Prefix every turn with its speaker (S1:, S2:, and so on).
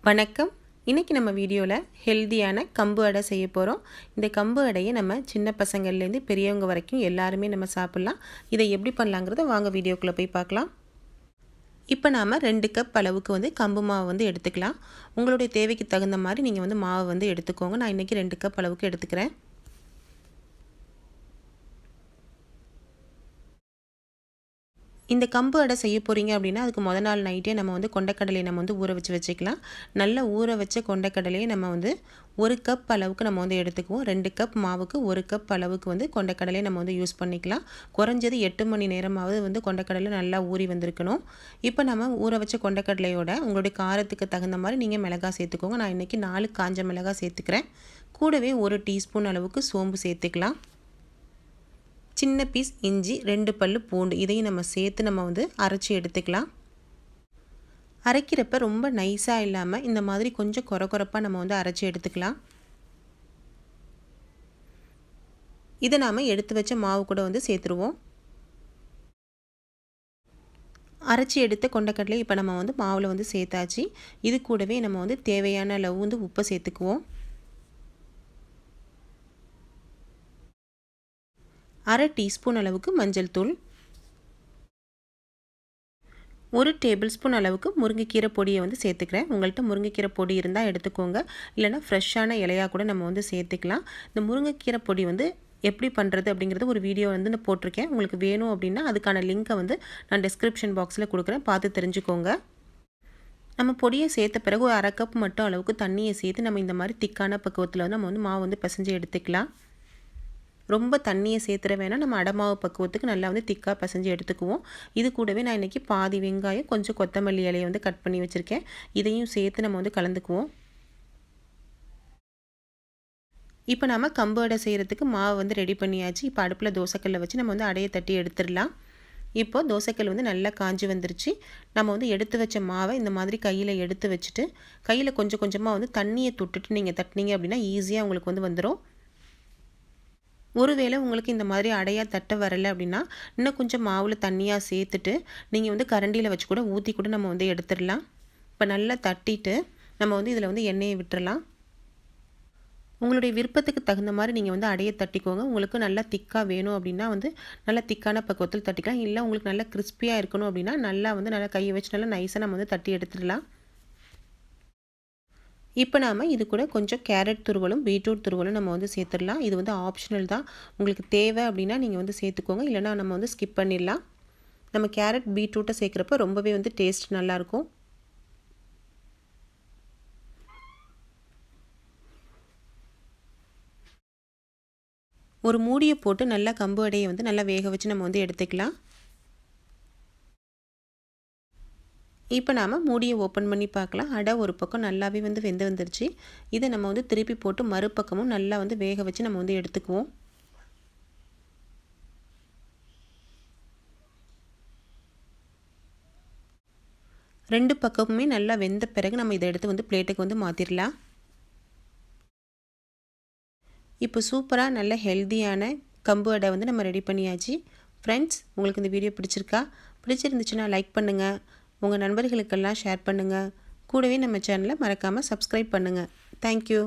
S1: வணக்கம். இன்றைக்கி நம்ம வீடியோவில் ஹெல்தியான கம்பு அடை செய்ய போகிறோம். இந்த கம்பு அடையை நம்ம சின்ன பசங்கள்லேருந்து பெரியவங்க வரைக்கும் எல்லாருமே நம்ம சாப்பிட்லாம். இதை எப்படி பண்ணலாங்கிறத வாங்க வீடியோக்குள்ளே போய் பார்க்கலாம். இப்போ நாம் 2 கப் அளவுக்கு கம்பு மாவு எடுத்துக்கலாம். உங்களுடைய தேவைக்கு தகுந்த மாதிரி நீங்கள் மாவு எடுத்துக்கோங்க. நான் இன்றைக்கி 2 கப் அளவுக்கு எடுத்துக்கிறேன். இந்த கம்பு அடை செய்ய போகிறீங்க அப்படின்னா அதுக்கு முதல் நாள் நைட்டே நம்ம கொண்டைக்கடலையை நம்ம ஊற வச்சுக்கலாம். நல்லா ஊற வச்ச கொண்டைக்கடலையை நம்ம 1 கப் அளவுக்கு நம்ம எடுத்துக்குவோம். 2 கப் மாவுக்கு 1 கப் அளவுக்கு கொண்டைக்கடலையை நம்ம யூஸ் பண்ணிக்கலாம். குறைஞ்சது 8 மணி நேரமாவது கொண்டைக்கடலை நல்லா ஊறி வந்திருக்கணும். இப்போ நம்ம ஊற வச்ச கொண்டைக்கடலையோட உங்களுடைய காரத்துக்கு தகுந்த மாதிரி நீங்கள் மிளகாய் சேர்த்துக்கோங்க. நான் இன்றைக்கி 4 காஞ்ச மிளகாய் சேர்த்துக்கிறேன். கூடவே 1 டீஸ்பூன் அளவுக்கு சோம்பு சேர்த்துக்கலாம். சின்ன பீஸ் இஞ்சி, 2 பல்லு பூண்டு இதையும் நம்ம சேர்த்து நம்ம அரைச்சி எடுத்துக்கலாம். அரைக்கிறப்ப ரொம்ப நைஸாக இல்லாமல் இந்த மாதிரி கொஞ்சம் கொரப்பாக நம்ம அரைச்சி எடுத்துக்கலாம். இதை நாம் எடுத்து வச்ச மாவு கூட சேர்த்துருவோம். அரைச்சி எடுத்த கொண்டைக்கடலை இப்போ நம்ம மாவில் சேர்த்தாச்சு. இது கூடவே நம்ம தேவையான அளவு உப்பை சேர்த்துக்குவோம். 1/2 டீஸ்பூன் அளவுக்கு மஞ்சள் தூள், 1 டேபிள் ஸ்பூன் அளவுக்கு முருங்கைக்கீரை பொடியை சேர்த்துக்கிறேன். உங்கள்கிட்ட முருங்கைக்கீரை பொடி இருந்தால் எடுத்துக்கோங்க. இல்லைனா ஃப்ரெஷ்ஷான இலையாக கூட நம்ம சேர்த்துக்கலாம். இந்த முருங்கைக்கீரை பொடி எப்படி பண்ணுறது அப்படிங்கிறது ஒரு வீடியோ நான் போட்டிருக்கேன். உங்களுக்கு வேணும் அப்படின்னா அதுக்கான லிங்க்கை நான் டிஸ்கிரிப்ஷன் பாக்ஸில் கொடுக்குறேன், பார்த்து தெரிஞ்சுக்கோங்க. நம்ம பொடியை சேர்த்த பிறகு ஒரு 1/2 கப் மட்டும் அளவுக்கு தண்ணியை சேர்த்து நம்ம இந்த மாதிரி திக்கான பக்குவத்தில் நம்ம மாவு பிசைஞ்சு எடுத்துக்கலாம். ரொம்ப தண்ணியை சேர்த்துற வேணால் நம்ம அடமாவு பக்குவத்துக்கு நல்லா திக்காக பிசைஞ்சு எடுத்துக்குவோம். இது கூடவே நான் இன்றைக்கி பாதி வெங்காயம், கொஞ்சம் கொத்தமல்லி இலையை கட் பண்ணி வச்சுருக்கேன். இதையும் சேர்த்து நம்ம கலந்துக்குவோம். இப்போ நம்ம கம்பு அடை செய்கிறதுக்கு மாவு ரெடி பண்ணியாச்சு. இப்போ அடுப்பில் தோசைக்கல்லை வச்சு நம்ம அடையை தட்டி எடுத்துடலாம். இப்போது தோசைக்கல் நல்லா காஞ்சி வந்துருச்சு. நம்ம எடுத்து வச்ச மாவை இந்த மாதிரி கையில் எடுத்து வச்சுட்டு கையில் கொஞ்சம் கொஞ்சமாக தண்ணியை தொட்டுட்டு நீங்கள் தட்டினீங்க அப்படின்னா ஈஸியாக உங்களுக்கு வந்துடும். ஒருவேளை உங்களுக்கு இந்த மாதிரி அடையாக தட்ட வரலை அப்படின்னா இன்னும் கொஞ்சம் மாவில் தண்ணியாக சேர்த்துட்டு நீங்கள் கரண்டியில் வச்சு கூட ஊற்றி கூட நம்ம எடுத்துடலாம். இப்போ நல்லா தட்டிட்டு நம்ம இதில் எண்ணெயை விட்டுறலாம். உங்களுடைய விருப்பத்துக்கு தகுந்த மாதிரி நீங்கள் அடையை தட்டிக்கோங்க. உங்களுக்கு நல்லா திக்காக வேணும் அப்படின்னா நல்லா திக்கான பக்குவத்தில் தட்டிக்கலாம். இல்லை உங்களுக்கு நல்லா கிறிஸ்பியாக இருக்கணும் அப்படின்னா நல்லா கையை வச்சு நல்லா நைஸாக நம்ம தட்டி எடுத்துடலாம். இப்போ நாம் இது கூட கொஞ்சம் கேரட் துருவலும் பீட்ரூட் துருவலும் நம்ம சேர்த்துடலாம். இது ஆப்ஷனல் தான். உங்களுக்கு தேவை அப்படின்னா நீங்கள் சேர்த்துக்கோங்க. இல்லைனா நம்ம ஸ்கிப் பண்ணிடலாம். நம்ம கேரட் பீட்ரூட்டை சேர்க்குறப்ப ரொம்பவே டேஸ்ட் நல்லாயிருக்கும். ஒரு மூடியை போட்டு நல்லா கம்பு அடையை நல்லா வேக வச்சு நம்ம எடுத்துக்கலாம். இப்போ நாம் மூடியை ஓப்பன் பண்ணி பார்க்கலாம். அடை ஒரு பக்கம் நல்லாவே வெந்து வந்துருச்சு. இதை நம்ம திருப்பி போட்டு மறுபக்கமும் நல்லா வேக வச்சு நம்ம எடுத்துக்குவோம். ரெண்டு பக்கமுமே நல்லா வெந்த பிறகு நம்ம இதை எடுத்து பிளேட்டுக்கு மாற்றிடலாம். இப்போ சூப்பராக நல்ல ஹெல்த்தியான கம்பு அடை நம்ம ரெடி பண்ணியாச்சு. ஃப்ரெண்ட்ஸ், உங்களுக்கு இந்த வீடியோ பிடிச்சிருந்துச்சுன்னா லைக் பண்ணுங்கள். உங்கள் நண்பர்களுக்கெல்லாம் ஷேர் பண்ணுங்கள். கூடவே நம்ம சேனலை மறக்காமல் சப்ஸ்கிரைப் பண்ணுங்கள். தேங்க்யூ.